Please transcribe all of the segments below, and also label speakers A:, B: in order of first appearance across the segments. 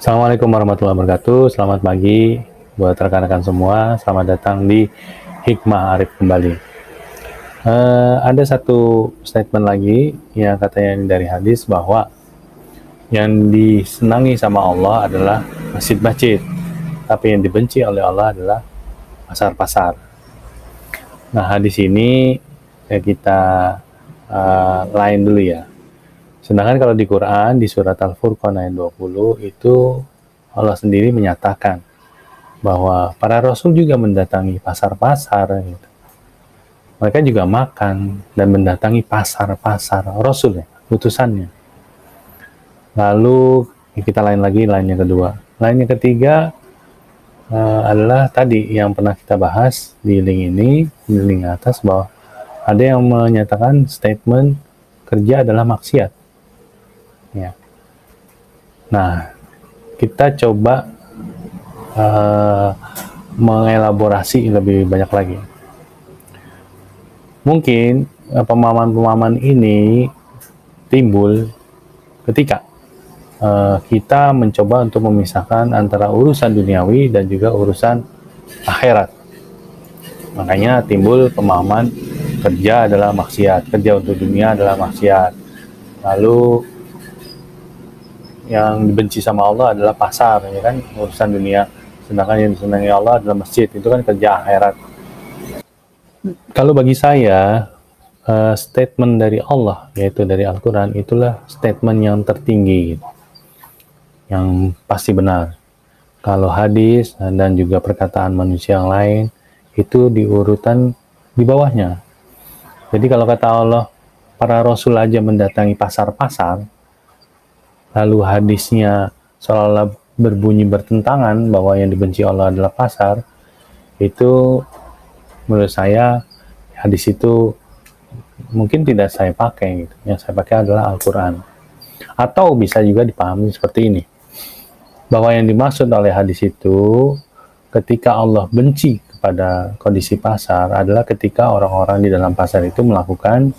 A: Assalamualaikum warahmatullahi wabarakatuh. Selamat pagi buat rekan-rekan semua. Selamat datang di Hikmah Arif kembali. Ada satu statement lagi yang katanya dari hadis bahwa yang disenangi sama Allah adalah masjid-masjid, tapi yang dibenci oleh Allah adalah pasar-pasar. Nah, hadis ini kita lain dulu ya. Sedangkan kalau di Quran, di surat Al-Furqan ayat 20, itu Allah sendiri menyatakan bahwa para rasul juga mendatangi pasar-pasar gitu. Mereka juga makan dan mendatangi pasar-pasar rasul ya, utusannya. Lalu kita lain yang kedua. Lain yang ketiga adalah tadi yang pernah kita bahas di link atas, bahwa ada yang menyatakan statement kerja adalah maksiat. Ya. Nah, kita coba mengelaborasi lebih banyak lagi. Mungkin pemahaman-pemahaman ini timbul ketika kita mencoba untuk memisahkan antara urusan duniawi dan juga urusan akhirat. Makanya timbul pemahaman kerja adalah maksiat, kerja untuk dunia adalah maksiat. Lalu yang dibenci sama Allah adalah pasar, ya kan, urusan dunia. Sedangkan yang disenangi Allah adalah masjid, itu kan kerja akhirat. Kalau bagi saya, statement dari Allah, yaitu dari Al-Quran, itulah statement yang tertinggi, gitu, yang pasti benar. Kalau hadis dan juga perkataan manusia yang lain, itu di urutan di bawahnya. Jadi kalau kata Allah, para rasul aja mendatangi pasar-pasar, lalu hadisnya seolah-olah berbunyi bertentangan bahwa yang dibenci Allah adalah pasar, itu menurut saya hadis itu mungkin tidak saya pakai gitu. Yang saya pakai adalah Al-Quran. Atau bisa juga dipahami seperti ini, bahwa yang dimaksud oleh hadis itu ketika Allah benci kepada kondisi pasar adalah ketika orang-orang di dalam pasar itu melakukan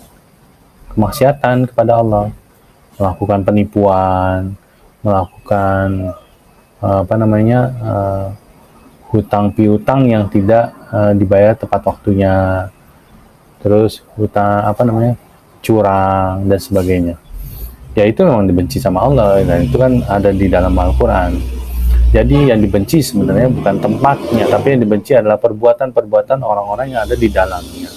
A: kemaksiatan kepada Allah, melakukan penipuan, melakukan hutang piutang yang tidak dibayar tepat waktunya, terus curang dan sebagainya. Ya itu memang dibenci sama Allah, dan itu kan ada di dalam Al-Quran. Jadi yang dibenci sebenarnya bukan tempatnya, tapi yang dibenci adalah perbuatan-perbuatan orang-orang yang ada di dalamnya.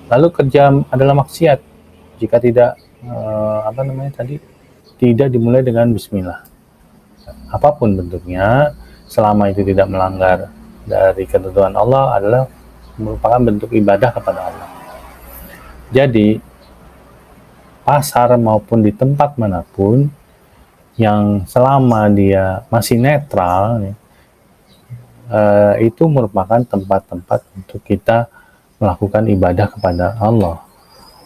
A: Lalu kerja adalah maksiat jika tidak tidak dimulai dengan bismillah. Apapun bentuknya, selama itu tidak melanggar dari ketentuan Allah, adalah merupakan bentuk ibadah kepada Allah. Jadi pasar maupun di tempat manapun yang selama dia masih netral, itu merupakan tempat-tempat untuk kita melakukan ibadah kepada Allah.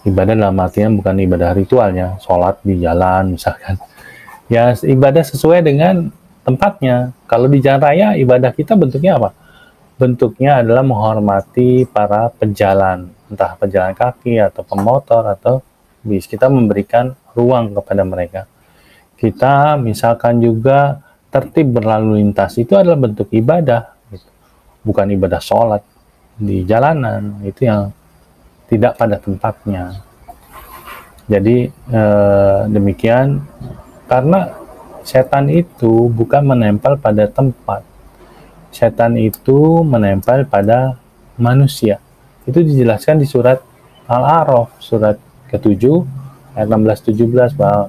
A: Ibadah dalam artian bukan ibadah ritualnya, sholat di jalan misalkan. Ya ibadah sesuai dengan tempatnya. Kalau di jalan raya, ibadah kita bentuknya apa? Bentuknya adalah menghormati para pejalan, entah pejalan kaki atau pemotor, atau bis. Kita memberikan ruang kepada mereka. Kita misalkan juga tertib berlalu lintas, itu adalah bentuk ibadah, gitu. Bukan ibadah sholat di jalanan, itu yang tidak pada tempatnya. Jadi demikian, karena setan itu bukan menempel pada tempat, setan itu menempel pada manusia. Itu dijelaskan di surat Al-A'raf, surat ke-7 ayat 16-17, bahwa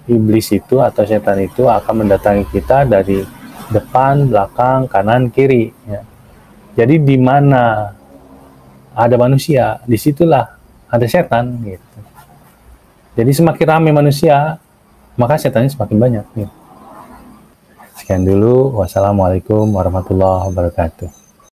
A: iblis itu atau setan itu akan mendatangi kita dari depan, belakang, kanan, kiri, ya. Jadi di mana ada manusia, disitulah ada setan, gitu. Jadi semakin ramai manusia, maka setannya semakin banyak, gitu. Sekian dulu. Wassalamualaikum warahmatullahi wabarakatuh.